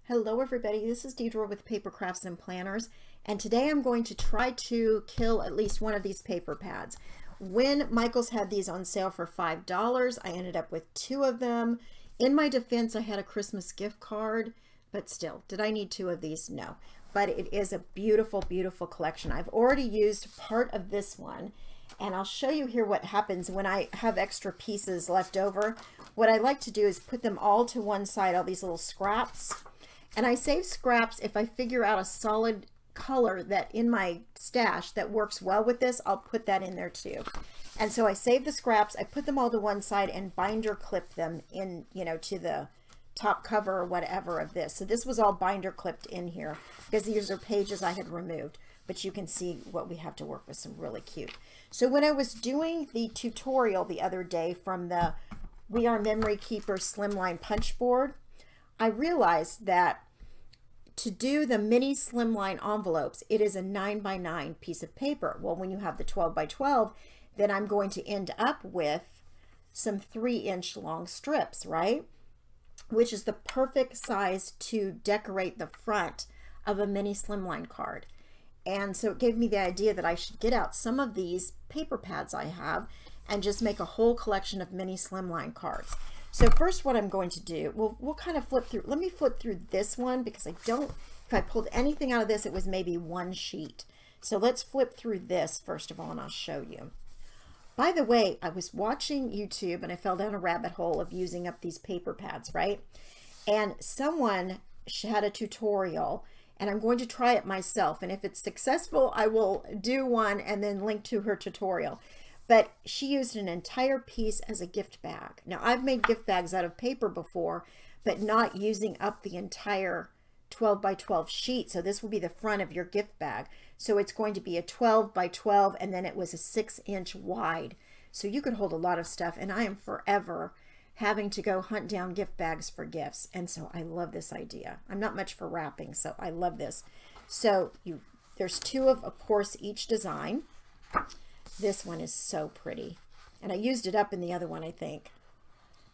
Hello everybody, this is Deidre with Paper Crafts and Planners, and today I'm going to try to kill at least one of these paper pads. When Michaels had these on sale for $5, I ended up with 2 of them. In my defense, I had a Christmas gift card, but still, did I need 2 of these? No. But it is a beautiful, beautiful collection. I've already used part of this one, and I'll show you here what happens when I have extra pieces left over. What I like to do is put them all to one side, all these little scraps. And I save scraps if I figure out a solid color that in my stash that works well with this, I'll put that in there too. And so I save the scraps, I put them all to one side and binder clip them in, to the top cover or whatever of this. So this was all binder clipped in here because these are pages I had removed, but you can see what we have to work with, some really cute. So when I was doing the tutorial the other day from the We Are Memory Keeper Slimline Punch Board, I realized that to do the mini slimline envelopes, it is a 9x9 piece of paper. Well, when you have the 12x12, then I'm going to end up with some 3-inch long strips, right? Which is the perfect size to decorate the front of a mini slimline card. And so it gave me the idea that I should get out some of these paper pads I have and just make a whole collection of mini slimline cards. So first what I'm going to do, we'll kind of flip through. Let me flip through this one because if I pulled anything out of this, it was maybe one sheet. So let's flip through this first of all, and I'll show you. By the way, I was watching YouTube and I fell down a rabbit hole of using up these paper pads, right? And someone had a tutorial, and I'm going to try it myself. And if it's successful, I will do one and then link to her tutorial. But she used an entire piece as a gift bag. Now, I've made gift bags out of paper before, but not using up the entire 12x12 sheet. So this will be the front of your gift bag. So it's going to be a 12x12, and then it was a 6-inch wide. So you could hold a lot of stuff, and I am forever having to go hunt down gift bags for gifts. And so I love this idea. I'm not much for wrapping, so I love this. So there's 2 of course, each design. This one is so pretty, and I used it up in the other one, I think,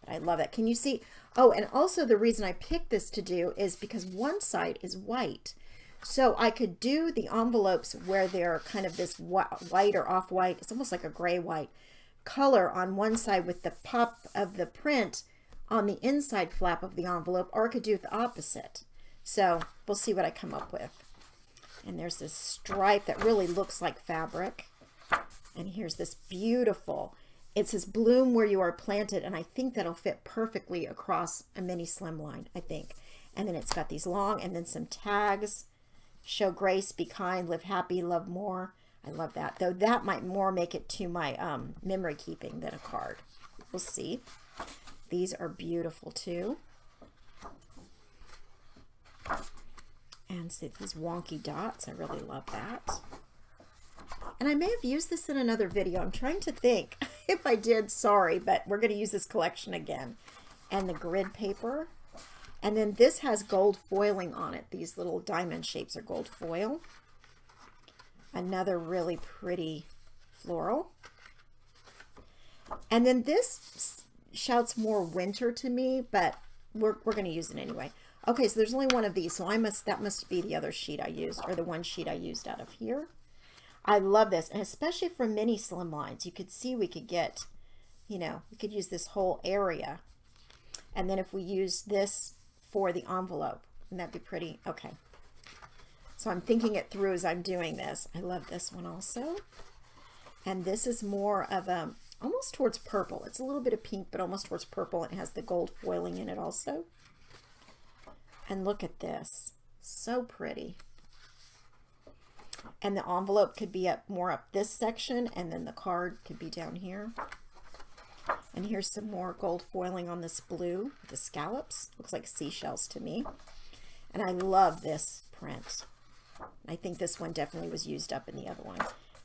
but I love it. Can you see? Oh, and also the reason I picked this to do is because one side is white, so I could do the envelopes where they're kind of this white or off-white. It's almost like a gray-white color on one side with the pop of the print on the inside flap of the envelope, or I could do the opposite. So we'll see what I come up with. And there's this stripe that really looks like fabric. And here's this beautiful, it says bloom where you are planted, and I think that'll fit perfectly across a mini slimline, I think. And then it's got these long, and then some tags, show grace, be kind, live happy, love more. I love that, though that might more make it to my memory keeping than a card. We'll see. These are beautiful too. And see these wonky dots, I really love that. And I may have used this in another video. I'm trying to think. If I did, sorry, but we're going to use this collection again. And the grid paper. And then this has gold foiling on it. These little diamond shapes are gold foil. Another really pretty floral. And then this shouts more winter to me, but we're going to use it anyway. Okay, so there's only one of these, so that must be the other sheet I used, or the one sheet I used out of here. I love this, and especially for mini slimlines, you could see we could get, we could use this whole area. And then if we use this for the envelope, wouldn't that be pretty? Okay. So I'm thinking it through as I'm doing this. I love this one also. And this is more of a, almost towards purple. It's a little bit of pink, but almost towards purple. And it has the gold foiling in it also. And look at this. So pretty. And the envelope could be more up this section, and then the card could be down here. And here's some more gold foiling on this blue, the scallops. Looks like seashells to me. And I love this print. I think this one definitely was used up in the other one.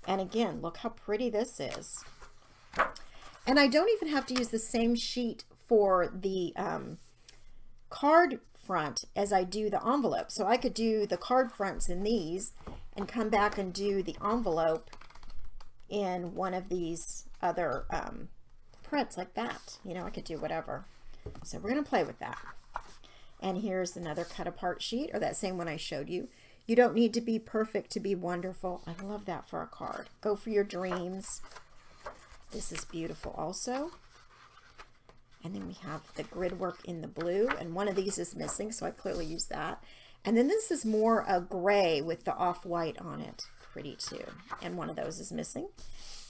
And again, look how pretty this is. And I don't even have to use the same sheet for the card front as I do the envelope. So I could do the card fronts in these and come back and do the envelope in one of these other prints like that. I could do whatever. So we're going to play with that. And here's another cut apart sheet, or that same one I showed you. You don't need to be perfect to be wonderful. I love that for a card. Go for your dreams. This is beautiful also. And then we have the grid work in the blue, and one of these is missing, so I clearly use that. And then this is more a gray with the off-white on it. Pretty too. And one of those is missing.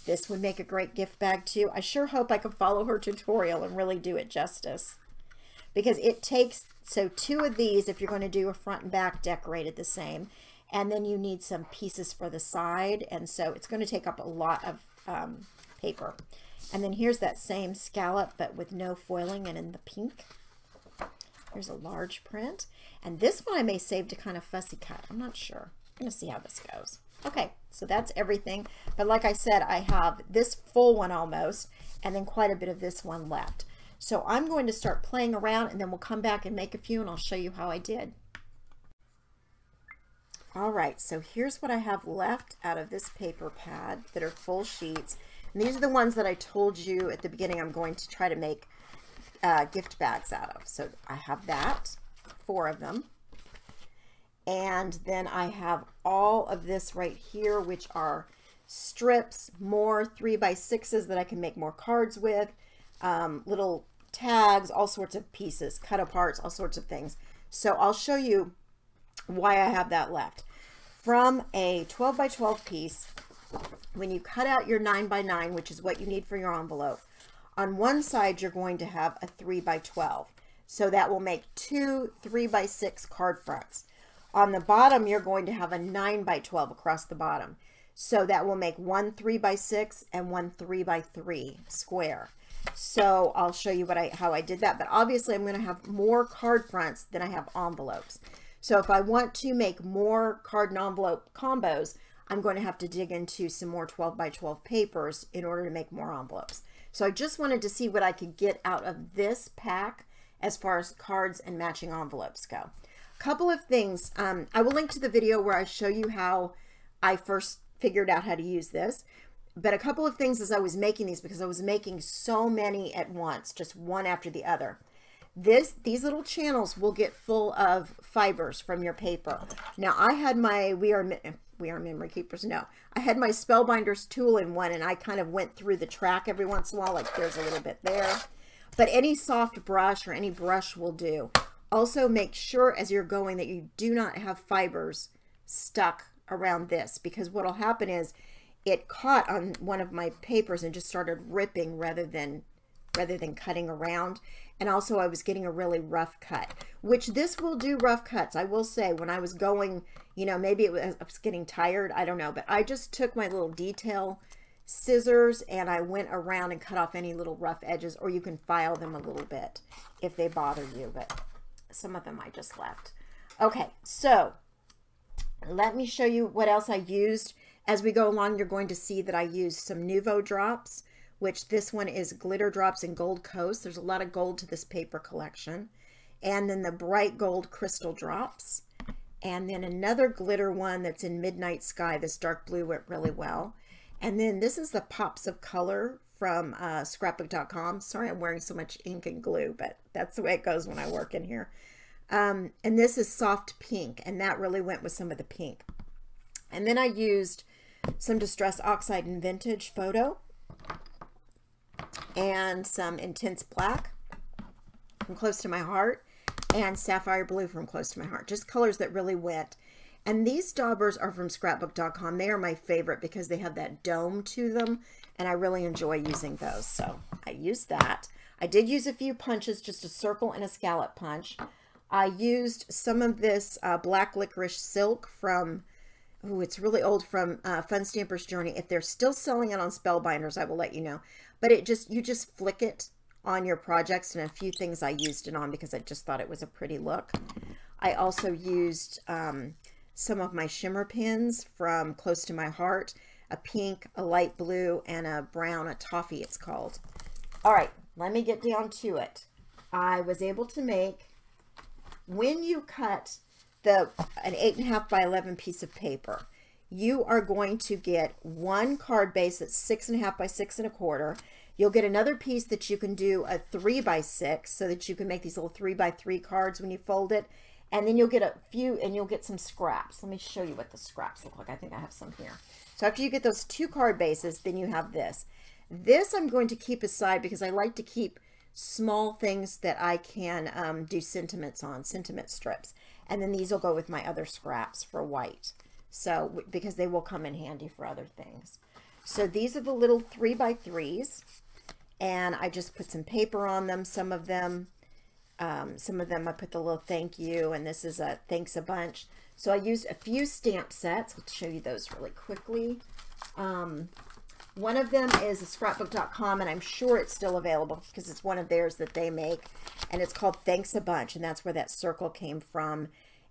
This would make a great gift bag too. I sure hope I can follow her tutorial and really do it justice. Because it takes, so 2 of these, if you're going to do a front and back decorated the same, and then you need some pieces for the side, and so it's going to take up a lot of paper. And then here's that same scallop, but with no foiling and in the pink. Here's a large print. And this one I may save to kind of fussy cut. I'm not sure. I'm going to see how this goes. Okay, so that's everything. But like I said, I have this full one almost, and then quite a bit of this one left. So I'm going to start playing around, and then we'll come back and make a few, and I'll show you how I did. All right, so here's what I have left out of this paper pad that are full sheets. And these are the ones that I told you at the beginning I'm going to try to make gift bags out of. So I have that, 4 of them. And then I have all of this right here, which are strips, more 3x6s that I can make more cards with, little tags, all sorts of pieces, cut aparts, all sorts of things. So I'll show you why I have that left. From a 12x12 piece, when you cut out your 9x9, which is what you need for your envelope, on one side you're going to have a 3x12. So that will make 2 3x6 card fronts. On the bottom, you're going to have a 9x12 across the bottom. So that will make 1 3x6 and 1 3x3 square. So I'll show you how I did that. But obviously, I'm going to have more card fronts than I have envelopes. So if I want to make more card and envelope combos, I'm going to have to dig into some more 12x12 papers in order to make more envelopes. So I just wanted to see what I could get out of this pack as far as cards and matching envelopes go. Couple of things. I will link to the video where I show you how I first figured out how to use this. But a couple of things as I was making these, because I was making so many at once, just one after the other. These little channels will get full of fibers from your paper. Now I had my We Are Memory Keepers. No, I had my Spellbinders tool in one, and I kind of went through the track every once in a while, like there's a little bit there. But any soft brush or any brush will do. Also make sure as you're going that you do not have fibers stuck around this, because what will happen is it caught on one of my papers and just started ripping rather than cutting around. And also I was getting a really rough cut, which this will do rough cuts. I will say when I was going, you know, maybe I was getting tired, I don't know, but I just took my little detail scissors and I went around and cut off any little rough edges, or you can file them a little bit if they bother you, but some of them I just left. Okay, so let me show you what else I used. As we go along, you're going to see that I used some Nuvo drops, which this one is glitter drops in Gold Coast. There's a lot of gold to this paper collection. And then the bright gold crystal drops. And then another glitter one that's in Midnight Sky. This dark blue went really well. And then this is the Pops of Color from scrapbook.com. Sorry I'm wearing so much ink and glue, but that's the way it goes when I work in here. And this is soft pink, and that really went with some of the pink. And then I used some Distress Oxide and Vintage Photo and some Intense Black from Close to My Heart and Sapphire Blue from Close to My Heart. Just colors that really went. And these daubers are from scrapbook.com. They are my favorite because they have that dome to them, and I really enjoy using those. So I used that. I did use a few punches, just a circle and a scallop punch. I used some of this Black Licorice Silk from, oh, it's really old, from Fun Stamper's Journey. If they're still selling it on Spellbinders, I will let you know. But you just flick it on your projects, and a few things I used it on because I just thought it was a pretty look. I also used some of my shimmer pins from Close to My Heart, a pink, a light blue, and a brown, a toffee it's called. All right, let me get down to it. I was able to make, when you cut an 8.5 by 11 piece of paper, you are going to get one card base that's 6.5 by 6 1/4. You'll get another piece that you can do a 3x6 so that you can make these little 3x3 cards when you fold it. And then you'll get a few, and you'll get some scraps. Let me show you what the scraps look like. I think I have some here. So after you get those 2 card bases, then you have this. This I'm going to keep aside because I like to keep small things that I can do sentiments on, sentiment strips. And then these will go with my other scraps for white. So, because they will come in handy for other things. So these are the little 3x3s. And I just put some paper on them. Some of them I put the little thank you, and this is a thanks a bunch. So I used a few stamp sets. I'll show you those really quickly. One of them is a scrapbook.com, and I'm sure it's still available because it's one of theirs that they make, and it's called Thanks a Bunch, and that's where that circle came from.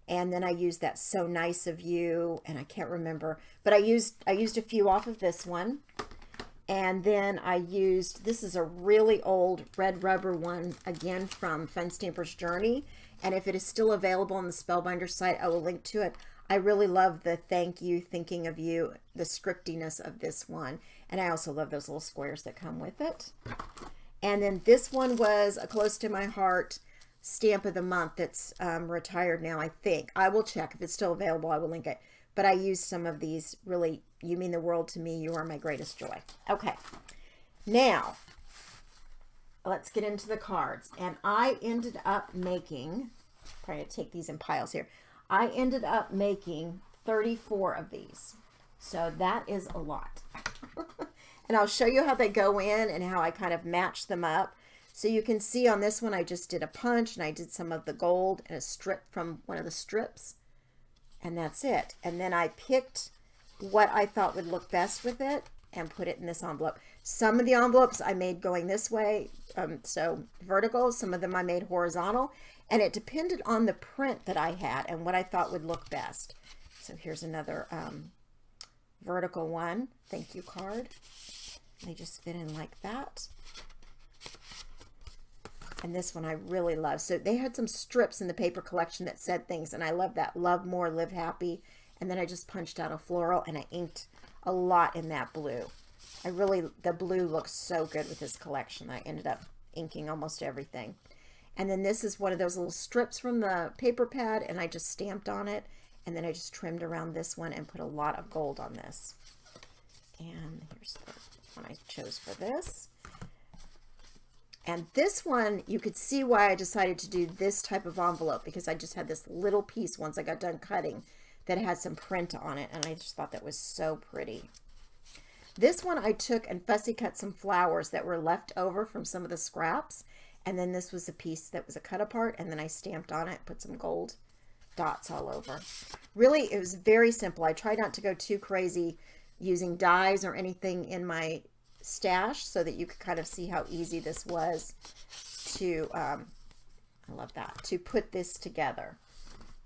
And then I used that So Nice of You, and I can't remember, but I used a few off of this one. And then I used, this is a really old red rubber one, again from Fun Stamper's Journey. And if it is still available on the Spellbinder site, I will link to it. I really love the thank you, thinking of you, the scriptiness of this one. And I also love those little squares that come with it. And then this one was a close to my heart stamp of the month that's retired now, I think. I will check. If it's still available, I will link it. But I used some of these. Really, you mean the world to me. You are my greatest joy. Okay. Now, let's get into the cards. And I ended up making, trying to take these in piles here. I ended up making 34 of these. So that is a lot. And I'll show you how they go in and how I kind of match them up. So you can see on this one, I just did a punch and I did some of the gold and a strip from one of the strips. And that's it. And then I picked what I thought would look best with it and put it in this envelope. Some of the envelopes I made going this way, so vertical. Some of them I made horizontal. And it depended on the print that I had and what I thought would look best. So here's another vertical one. Thank you card. They just fit in like that. And this one I really love. So they had some strips in the paper collection that said things, and I love that. Love more, live happy. And then I just punched out a floral, and I inked a lot in that blue. The blue looks so good with this collection. I ended up inking almost everything. And then this is one of those little strips from the paper pad, and I just stamped on it. And then I just trimmed around this one and put a lot of gold on this. And here's the one I chose for this. And this one, you could see why I decided to do this type of envelope, because I just had this little piece once I got done cutting that had some print on it, and I just thought that was so pretty. This one I took and fussy cut some flowers that were left over from some of the scraps, and then this was a piece that was a cut apart, and then I stamped on it, put some gold dots all over. Really, it was very simple. I tried not to go too crazy using dies or anything in my stash so that you could kind of see how easy this was to, I love that, to put this together.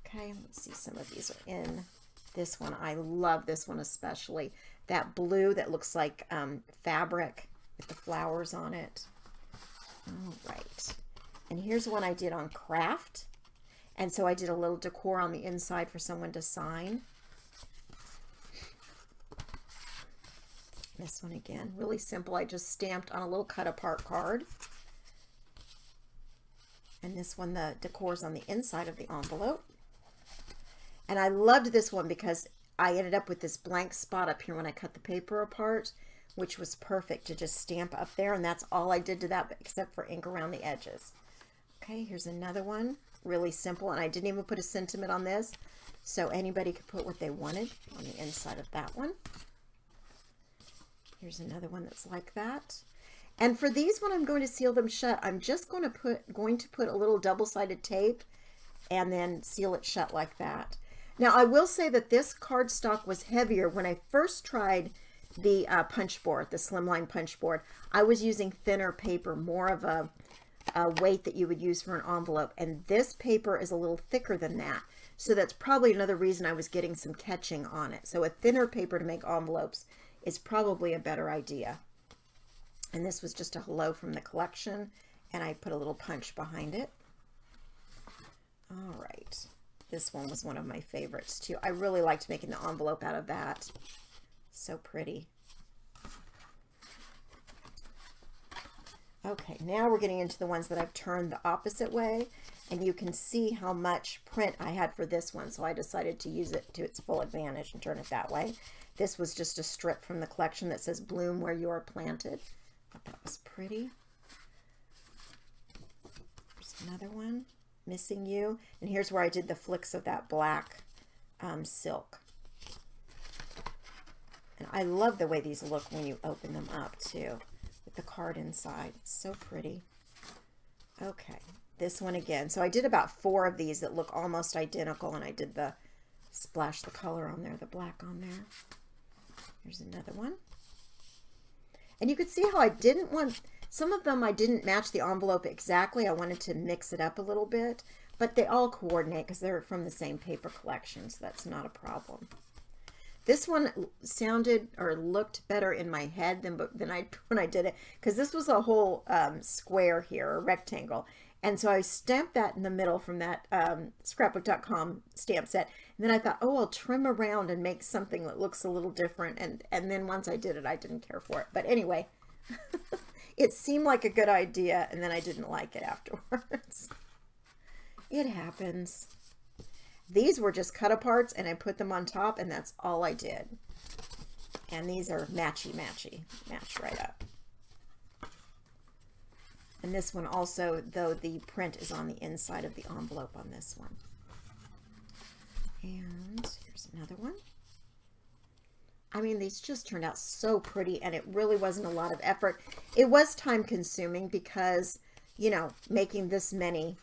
Okay, let's see, some of these are in this one. I love this one especially. That blue that looks like fabric with the flowers on it. All right, and here's one I did on craft. And so I did a little decor on the inside for someone to sign. This one again, really simple. I just stamped on a little cut apart card. And this one, the decor's on the inside of the envelope. And I loved this one because I ended up with this blank spot up here when I cut the paper apart, which was perfect to just stamp up there. And that's all I did to that except for ink around the edges. Okay, here's another one. Really simple. And I didn't even put a sentiment on this, so anybody could put what they wanted on the inside of that one. Here's another one that's like that. And for these, when I'm going to seal them shut, I'm just going to put a little double-sided tape and then seal it shut like that. Now, I will say that this cardstock was heavier. When I first tried the punch board, the slimline punch board, I was using thinner paper, more of a weight that you would use for an envelope. And this paper is a little thicker than that. So that's probably another reason I was getting some catching on it. So a thinner paper to make envelopes is probably a better idea. And this was just a hello from the collection, and I put a little punch behind it. All right, this one was one of my favorites too. I really liked making the envelope out of that. So pretty. Okay, now we're getting into the ones that I've turned the opposite way, and you can see how much print I had for this one, so I decided to use it to its full advantage and turn it that way. This was just a strip from the collection that says "Bloom Where You Are Planted." I thought that was pretty. There's another one, "Missing You," and here's where I did the flicks of that black silk. And I love the way these look when you open them up too, with the card inside. It's so pretty. Okay, this one again. So I did about 4 of these that look almost identical, and I did the splash the color on there, the black on there. Here's another one. And you could see how I didn't want, some of them I didn't match the envelope exactly. I wanted to mix it up a little bit, but they all coordinate because they're from the same paper collection, so that's not a problem. This one sounded or looked better in my head than when I did it, because this was a whole square here, a rectangle. And so I stamped that in the middle from that scrapbook.com stamp set. And then I thought, oh, I'll trim around and make something that looks a little different. And then once I did it, I didn't care for it. But anyway, it seemed like a good idea, and then I didn't like it afterwards. It happens. These were just cut aparts, and I put them on top, and that's all I did. And these are matchy, match right up. And this one also, though the print is on the inside of the envelope on this one. And here's another one. I mean, these just turned out so pretty, and it really wasn't a lot of effort. It was time consuming because, you know, making this many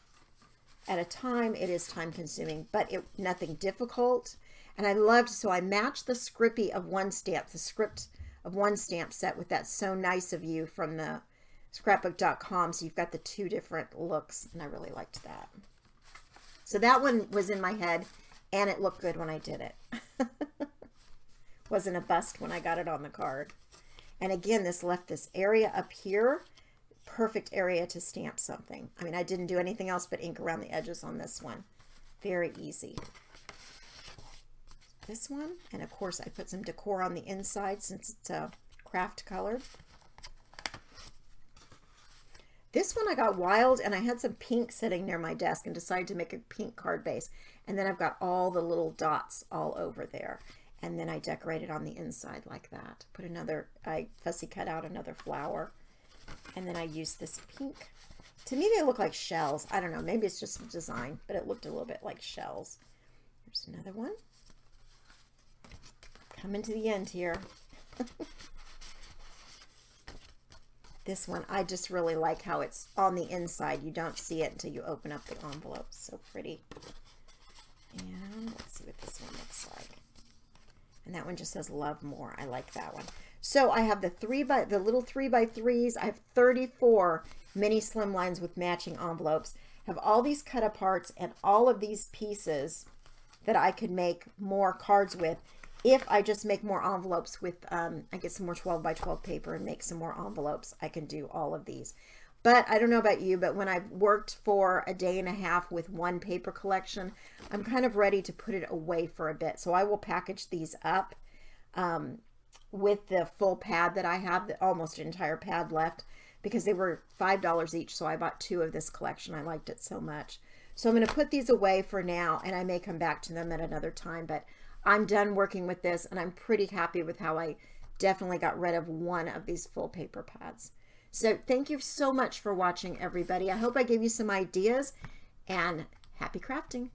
at a time, it is time consuming, but nothing difficult. And I loved, so I matched the Scrippy of one stamp, the script of one stamp set with that So Nice of You from the scrapbook.com. So you've got the 2 different looks, and I really liked that. So that one was in my head, and it looked good when I did it. Wasn't a bust when I got it on the card. And again, this left this area up here. Perfect area to stamp something. I mean, I didn't do anything else but ink around the edges on this one. Very easy. This one, and of course I put some decor on the inside since it's craft colored. This one I got wild, and I had some pink sitting near my desk and decided to make a pink card base. And then I've got all the little dots all over there. And then I decorated on the inside like that. Put another, I fussy cut out another flower. And then I used this pink. To me, they look like shells. I don't know. Maybe it's just design, but it looked a little bit like shells. Here's another one. Coming to the end here. This one, I just really like how it's on the inside. You don't see it until you open up the envelope. So pretty. And let's see what this one looks like. And that one just says Love More. I like that one. So I have the little 3x3s. I have 34 mini slimlines with matching envelopes. I have all these cut aparts and all of these pieces that I could make more cards with. If I just make more envelopes with, I get some more 12x12 paper and make some more envelopes, I can do all of these. But I don't know about you, but when I've worked for a day and a half with one paper collection, I'm kind of ready to put it away for a bit. So I will package these up with the full pad that I have, almost an entire pad left, because they were $5 each. So I bought 2 of this collection. I liked it so much. So I'm going to put these away for now, and I may come back to them at another time, but I'm done working with this, and I'm pretty happy with how I definitely got rid of one of these full paper pads. So thank you so much for watching, everybody. I hope I gave you some ideas, and happy crafting.